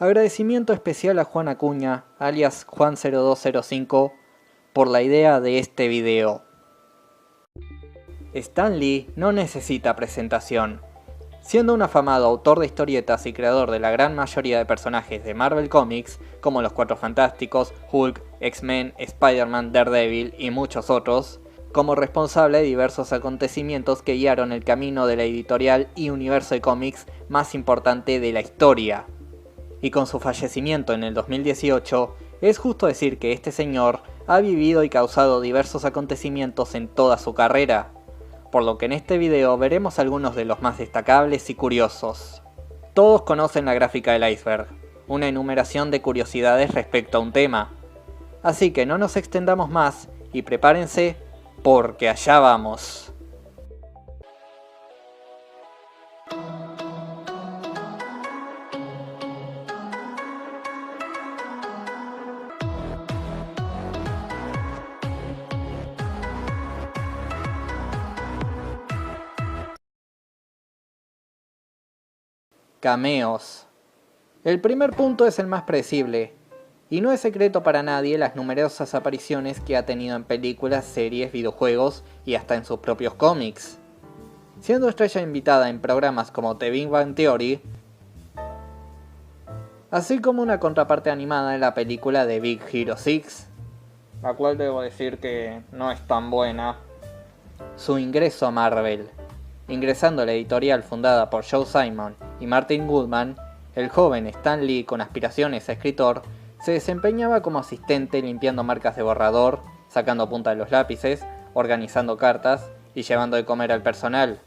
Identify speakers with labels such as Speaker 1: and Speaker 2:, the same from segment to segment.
Speaker 1: Agradecimiento especial a Juan Acuña, alias Juan0205, por la idea de este video. Stan Lee no necesita presentación. Siendo un afamado autor de historietas y creador de la gran mayoría de personajes de Marvel Comics, como los Cuatro Fantásticos, Hulk, X-Men, Spider-Man, Daredevil y muchos otros, como responsable de diversos acontecimientos que guiaron el camino de la editorial y universo de cómics más importante de la historia. Y con su fallecimiento en el 2018, es justo decir que este señor ha vivido y causado diversos acontecimientos en toda su carrera, por lo que en este video veremos algunos de los más destacables y curiosos. Todos conocen la gráfica del iceberg, una enumeración de curiosidades respecto a un tema. Así que no nos extendamos más y prepárense porque allá vamos. Cameos. El primer punto es el más predecible, y no es secreto para nadie las numerosas apariciones que ha tenido en películas, series, videojuegos y hasta en sus propios cómics. Siendo estrella invitada en programas como The Big Bang Theory, así como una contraparte animada en la película de Big Hero 6, la cual debo decir que no es tan buena. Su ingreso a Marvel. Ingresando a la editorial fundada por Joe Simon y Martin Goodman, el joven Stan Lee, con aspiraciones a escritor, se desempeñaba como asistente limpiando marcas de borrador, sacando punta de los lápices, organizando cartas y llevando de comer al personal.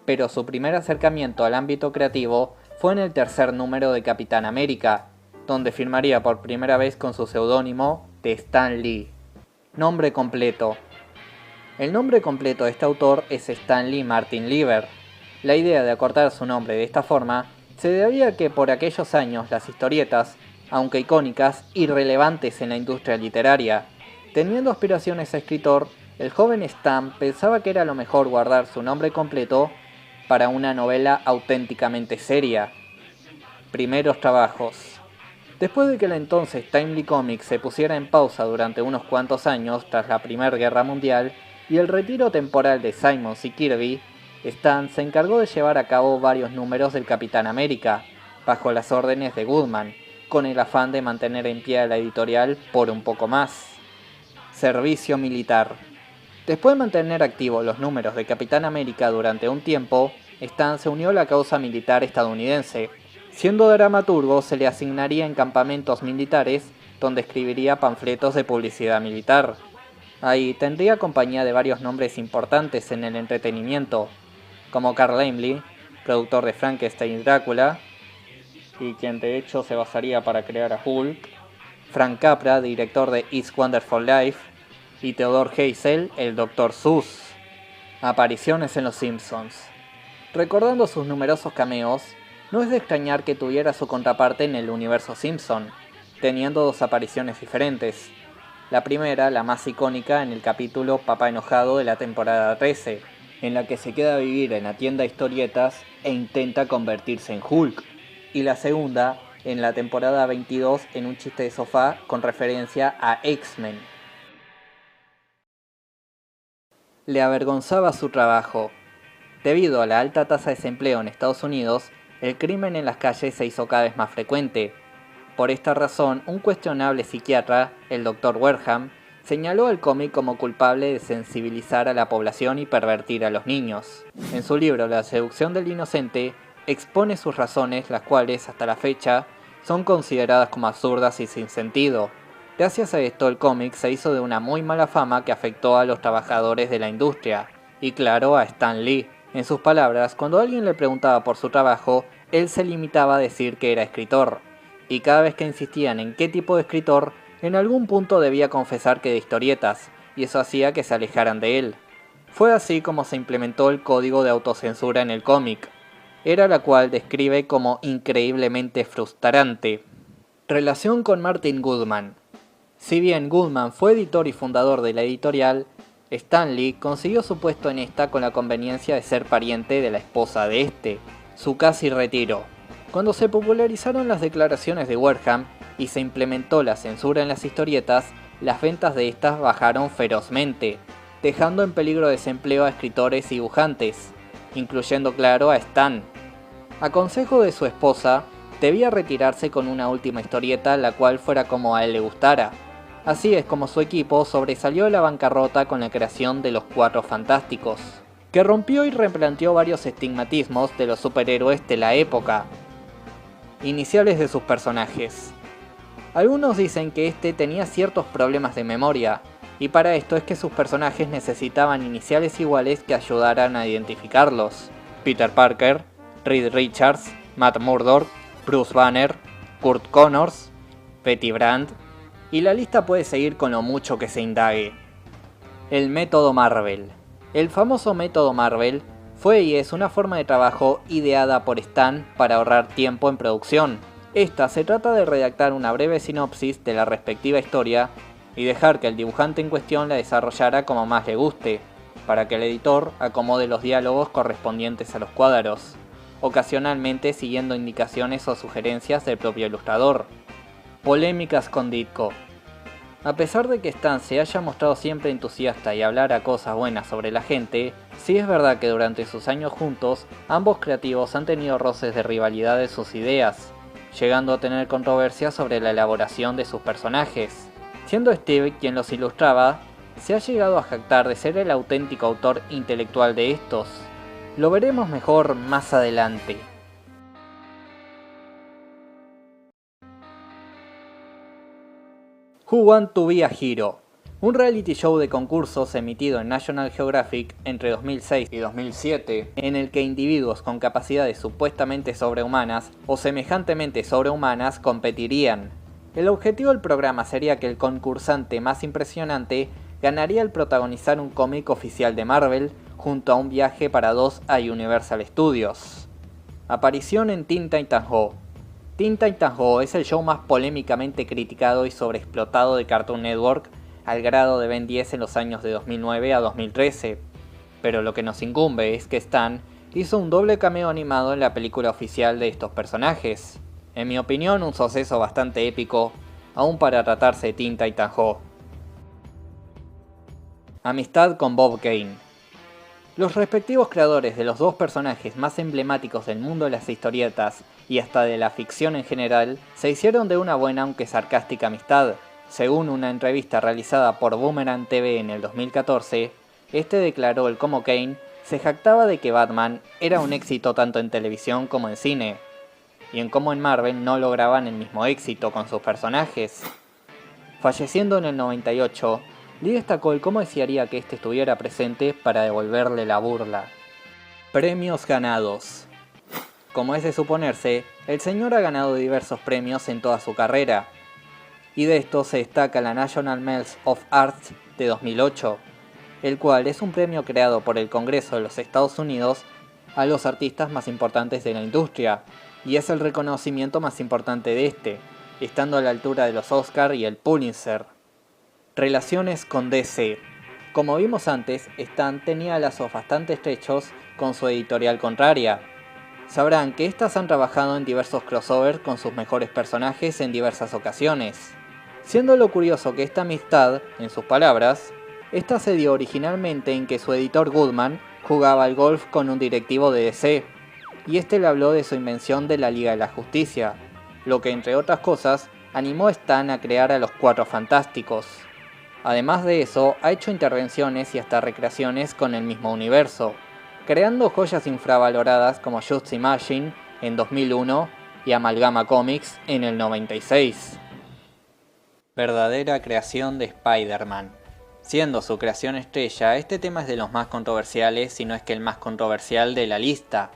Speaker 1: Pero su primer acercamiento al ámbito creativo fue en el tercer número de Capitán América, donde firmaría por primera vez con su seudónimo de Stan Lee. Nombre completo. El nombre completo de este autor es Stan Lee Martin Lieber. La idea de acortar su nombre de esta forma se debía a que por aquellos años las historietas, aunque icónicas, irrelevantes en la industria literaria. Teniendo aspiraciones a escritor, el joven Stan pensaba que era lo mejor guardar su nombre completo para una novela auténticamente seria. Primeros trabajos. Después de que el entonces Timely Comics se pusiera en pausa durante unos cuantos años tras la Primera Guerra Mundial y el retiro temporal de Simmons y Kirby, Stan se encargó de llevar a cabo varios números del Capitán América, bajo las órdenes de Goodman, con el afán de mantener en pie a la editorial por un poco más. Servicio militar. Después de mantener activos los números de Capitán América durante un tiempo, Stan se unió a la causa militar estadounidense. Siendo dramaturgo, se le asignaría en campamentos militares donde escribiría panfletos de publicidad militar. Ahí tendría compañía de varios nombres importantes en el entretenimiento, como Carl Laemmle, productor de Frankenstein y Drácula, y quien de hecho se basaría para crear a Hulk, Frank Capra, director de It's Wonderful Life, y Theodore Herzl, el Dr. Seuss. Apariciones en Los Simpsons. Recordando sus numerosos cameos, no es de extrañar que tuviera su contraparte en el universo Simpson, teniendo dos apariciones diferentes. La primera, la más icónica, en el capítulo Papá Enojado de la temporada 13, en la que se queda a vivir en la tienda de historietas e intenta convertirse en Hulk. Y la segunda, en la temporada 22, en un chiste de sofá con referencia a X-Men. Le avergonzaba su trabajo. Debido a la alta tasa de desempleo en Estados Unidos, el crimen en las calles se hizo cada vez más frecuente. Por esta razón, un cuestionable psiquiatra, el Dr. Wareham, señaló al cómic como culpable de sensibilizar a la población y pervertir a los niños. En su libro La seducción del inocente, expone sus razones, las cuales, hasta la fecha, son consideradas como absurdas y sin sentido. Gracias a esto, el cómic se hizo de una muy mala fama que afectó a los trabajadores de la industria, y claro, a Stan Lee. En sus palabras, cuando alguien le preguntaba por su trabajo, él se limitaba a decir que era escritor. Y cada vez que insistían en qué tipo de escritor, en algún punto debía confesar que de historietas, y eso hacía que se alejaran de él. Fue así como se implementó el código de autocensura en el cómic, era la cual describe como increíblemente frustrante. Relación con Martin Goodman. Si bien Goodman fue editor y fundador de la editorial, Stan Lee consiguió su puesto en esta con la conveniencia de ser pariente de la esposa de este, su casi retiro. Cuando se popularizaron las declaraciones de Wareham y se implementó la censura en las historietas, las ventas de estas bajaron ferozmente, dejando en peligro de desempleo a escritores y dibujantes, incluyendo claro a Stan. A consejo de su esposa, debía retirarse con una última historieta la cual fuera como a él le gustara. Así es como su equipo sobresalió de la bancarrota con la creación de los Cuatro Fantásticos, que rompió y replanteó varios estigmatismos de los superhéroes de la época. Iniciales de sus personajes. Algunos dicen que este tenía ciertos problemas de memoria, y para esto es que sus personajes necesitaban iniciales iguales que ayudaran a identificarlos. Peter Parker, Reed Richards, Matt Murdock, Bruce Banner, Kurt Connors, Betty Brant, y la lista puede seguir con lo mucho que se indague. El método Marvel. El famoso método Marvel fue y es una forma de trabajo ideada por Stan para ahorrar tiempo en producción. Esta se trata de redactar una breve sinopsis de la respectiva historia y dejar que el dibujante en cuestión la desarrollara como más le guste, para que el editor acomode los diálogos correspondientes a los cuadros, ocasionalmente siguiendo indicaciones o sugerencias del propio ilustrador. Polémicas con Ditko. A pesar de que Stan se haya mostrado siempre entusiasta y hablara cosas buenas sobre la gente, sí es verdad que durante sus años juntos, ambos creativos han tenido roces de rivalidad de sus ideas, llegando a tener controversias sobre la elaboración de sus personajes. Siendo Steve quien los ilustraba, se ha llegado a jactar de ser el auténtico autor intelectual de estos. Lo veremos mejor más adelante. Who Want to Be a Hero, un reality show de concursos emitido en National Geographic entre 2006 y 2007, en el que individuos con capacidades supuestamente sobrehumanas o semejantemente sobrehumanas competirían. El objetivo del programa sería que el concursante más impresionante ganaría el protagonizar un cómic oficial de Marvel junto a un viaje para dos a Universal Studios. Aparición en Teen Titans Go. Teen Titans Go es el show más polémicamente criticado y sobreexplotado de Cartoon Network al grado de Ben 10 en los años de 2009 a 2013, pero lo que nos incumbe es que Stan hizo un doble cameo animado en la película oficial de estos personajes. En mi opinión, un suceso bastante épico, aún para tratarse de Teen Titans Go. Amistad con Bob Kane. Los respectivos creadores de los dos personajes más emblemáticos del mundo de las historietas y hasta de la ficción en general, se hicieron de una buena aunque sarcástica amistad. Según una entrevista realizada por Boomerang TV en el 2014, este declaró el cómo Kane se jactaba de que Batman era un éxito tanto en televisión como en cine, y en cómo en Marvel no lograban el mismo éxito con sus personajes. Falleciendo en el 98, Lee destacó el cómo desearía que este estuviera presente para devolverle la burla. Premios ganados. Como es de suponerse, el señor ha ganado diversos premios en toda su carrera, y de estos se destaca la National Medal of Arts de 2008, el cual es un premio creado por el Congreso de los Estados Unidos a los artistas más importantes de la industria, y es el reconocimiento más importante de este, estando a la altura de los Oscar y el Pulitzer. Relaciones con DC. Como vimos antes, Stan tenía lazos bastante estrechos con su editorial contraria. Sabrán que estas han trabajado en diversos crossovers con sus mejores personajes en diversas ocasiones. Siendo lo curioso que esta amistad, en sus palabras, esta se dio originalmente en que su editor Goodman jugaba al golf con un directivo de DC, y este le habló de su invención de la Liga de la Justicia, lo que entre otras cosas animó a Stan a crear a los Cuatro Fantásticos. Además de eso, ha hecho intervenciones y hasta recreaciones con el mismo universo, creando joyas infravaloradas como Just Imagine en 2001 y Amalgama Comics en el 96. Verdadera creación de Spider-Man. Siendo su creación estrella, este tema es de los más controversiales, si no es que el más controversial de la lista.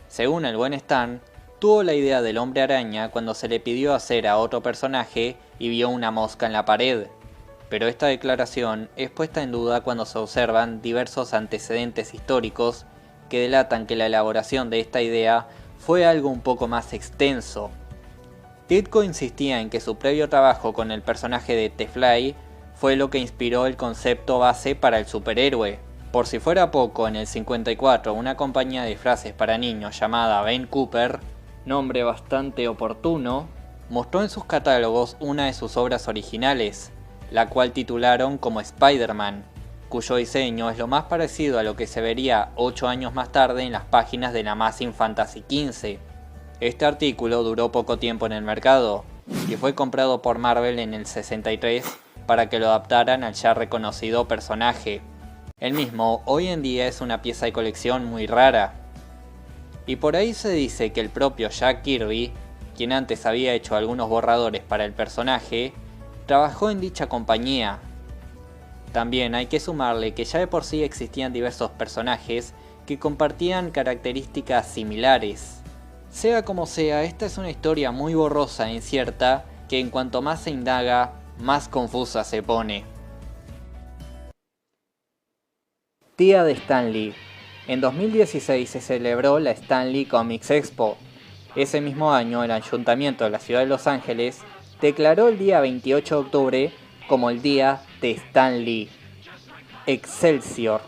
Speaker 1: Según el buen Stan, tuvo la idea del Hombre Araña cuando se le pidió hacer a otro personaje y vio una mosca en la pared. Pero esta declaración es puesta en duda cuando se observan diversos antecedentes históricos que delatan que la elaboración de esta idea fue algo un poco más extenso. Ditko insistía en que su previo trabajo con el personaje de The Fly fue lo que inspiró el concepto base para el superhéroe. Por si fuera poco, en el 54 una compañía de disfraces para niños llamada Ben Cooper nombre bastante oportuno, mostró en sus catálogos una de sus obras originales, la cual titularon como Spider-Man, cuyo diseño es lo más parecido a lo que se vería 8 años más tarde en las páginas de la Amazing Fantasy XV. Este artículo duró poco tiempo en el mercado, y fue comprado por Marvel en el 63 para que lo adaptaran al ya reconocido personaje. El mismo hoy en día es una pieza de colección muy rara. Y por ahí se dice que el propio Jack Kirby, quien antes había hecho algunos borradores para el personaje, trabajó en dicha compañía. También hay que sumarle que ya de por sí existían diversos personajes que compartían características similares. Sea como sea, esta es una historia muy borrosa e incierta que en cuanto más se indaga, más confusa se pone. Día de Stan Lee. En 2016 se celebró la Stan Lee Comics Expo. Ese mismo año el Ayuntamiento de la Ciudad de Los Ángeles declaró el día 28 de octubre como el Día de Stan Lee. Excelsior.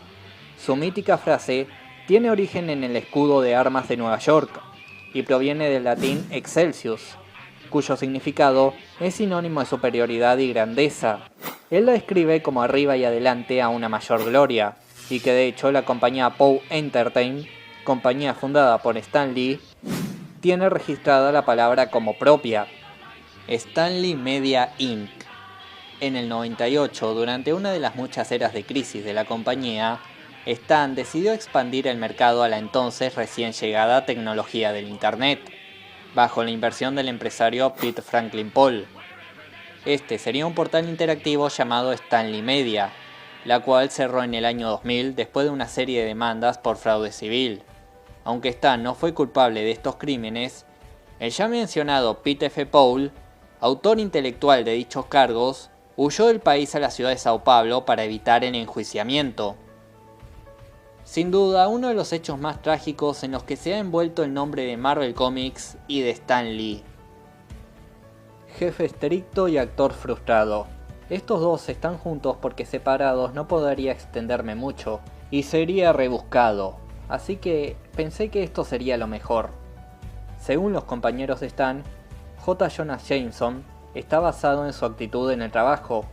Speaker 1: Su mítica frase tiene origen en el escudo de armas de Nueva York y proviene del latín excelsius, cuyo significado es sinónimo de superioridad y grandeza. Él la describe como arriba y adelante a una mayor gloria, y que de hecho la compañía Poe Entertainment, compañía fundada por Stan Lee, tiene registrada la palabra como propia. Stan Lee Media Inc. En el 98, durante una de las muchas eras de crisis de la compañía, Stan decidió expandir el mercado a la entonces recién llegada tecnología del Internet, bajo la inversión del empresario Pete Franklin Paul. Este sería un portal interactivo llamado Stan Lee Media, la cual cerró en el año 2000 después de una serie de demandas por fraude civil. Aunque Stan no fue culpable de estos crímenes, el ya mencionado Pete F. Paul, autor intelectual de dichos cargos, huyó del país a la ciudad de Sao Paulo para evitar el enjuiciamiento. Sin duda, uno de los hechos más trágicos en los que se ha envuelto el nombre de Marvel Comics y de Stan Lee. Jefe estricto y actor frustrado. Estos dos están juntos porque separados no podría extenderme mucho y sería rebuscado, así que pensé que esto sería lo mejor. Según los compañeros de Stan, J. Jonah Jameson está basado en su actitud en el trabajo.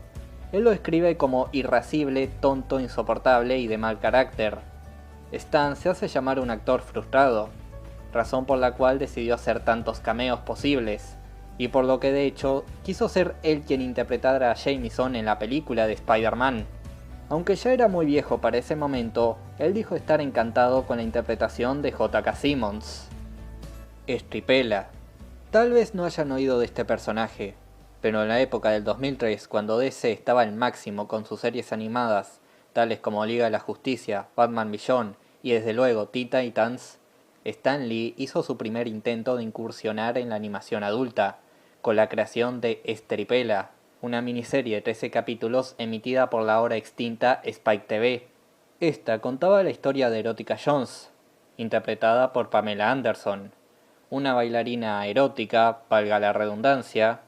Speaker 1: Él lo describe como irascible, tonto, insoportable y de mal carácter. Stan se hace llamar un actor frustrado, razón por la cual decidió hacer tantos cameos posibles, y por lo que de hecho quiso ser él quien interpretara a Jameson en la película de Spider-Man. Aunque ya era muy viejo para ese momento, él dijo estar encantado con la interpretación de J.K. Simmons. Stripella. Tal vez no hayan oído de este personaje, pero en la época del 2003, cuando DC estaba al máximo con sus series animadas, tales como Liga de la Justicia, Batman Beyond y desde luego Teen Titans, Stan Lee hizo su primer intento de incursionar en la animación adulta, con la creación de Stripella, una miniserie de 13 capítulos emitida por la ahora extinta Spike TV. Esta contaba la historia de Erotica Jones, interpretada por Pamela Anderson, una bailarina erótica, valga la redundancia,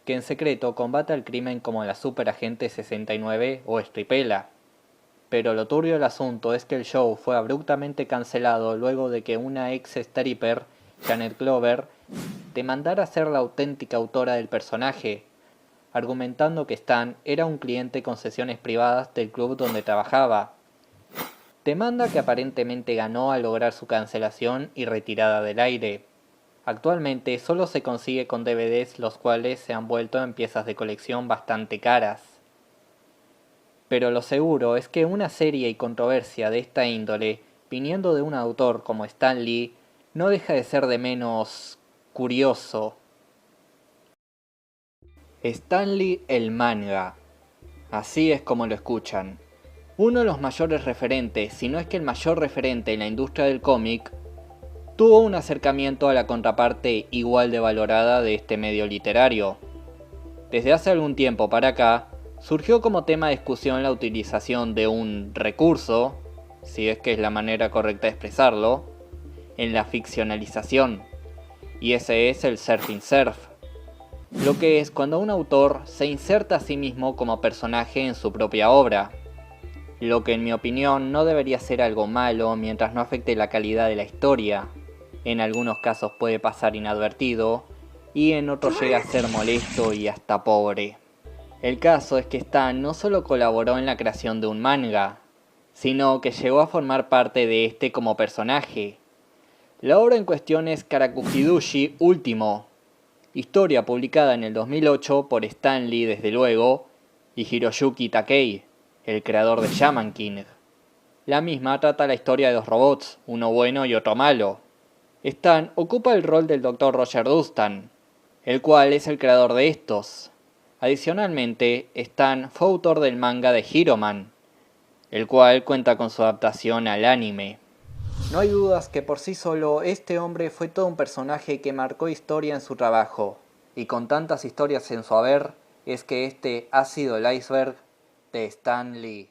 Speaker 1: que en secreto combate al crimen como la Superagente 69 o Stripella. Pero lo turbio del asunto es que el show fue abruptamente cancelado luego de que una ex stripper, Janet Glover, demandara ser la auténtica autora del personaje, argumentando que Stan era un cliente con sesiones privadas del club donde trabajaba. Demanda que aparentemente ganó al lograr su cancelación y retirada del aire. Actualmente solo se consigue con DVDs, los cuales se han vuelto en piezas de colección bastante caras. Pero lo seguro es que una serie y controversia de esta índole, viniendo de un autor como Stan Lee, no deja de ser de menos curioso. Stan Lee el manga. Así es como lo escuchan. Uno de los mayores referentes, si no es que el mayor referente en la industria del cómic, tuvo un acercamiento a la contraparte igual de valorada de este medio literario. Desde hace algún tiempo para acá, surgió como tema de discusión la utilización de un recurso, si es que es la manera correcta de expresarlo, en la ficcionalización, y ese es el surfing surf, lo que es cuando un autor se inserta a sí mismo como personaje en su propia obra, lo que en mi opinión no debería ser algo malo mientras no afecte la calidad de la historia. En algunos casos puede pasar inadvertido y en otros llega a ser molesto y hasta pobre. El caso es que Stan no solo colaboró en la creación de un manga, sino que llegó a formar parte de este como personaje. La obra en cuestión es Karakuhidushi Último, historia publicada en el 2008 por Stan Lee desde luego y Hiroyuki Takei, el creador de Shaman King. La misma trata la historia de dos robots, uno bueno y otro malo. Stan ocupa el rol del Dr. Roger Dustan, el cual es el creador de estos. Adicionalmente, Stan fue autor del manga de Hero Man, el cual cuenta con su adaptación al anime. No hay dudas que por sí solo este hombre fue todo un personaje que marcó historia en su trabajo, y con tantas historias en su haber, es que este ha sido el iceberg de Stan Lee.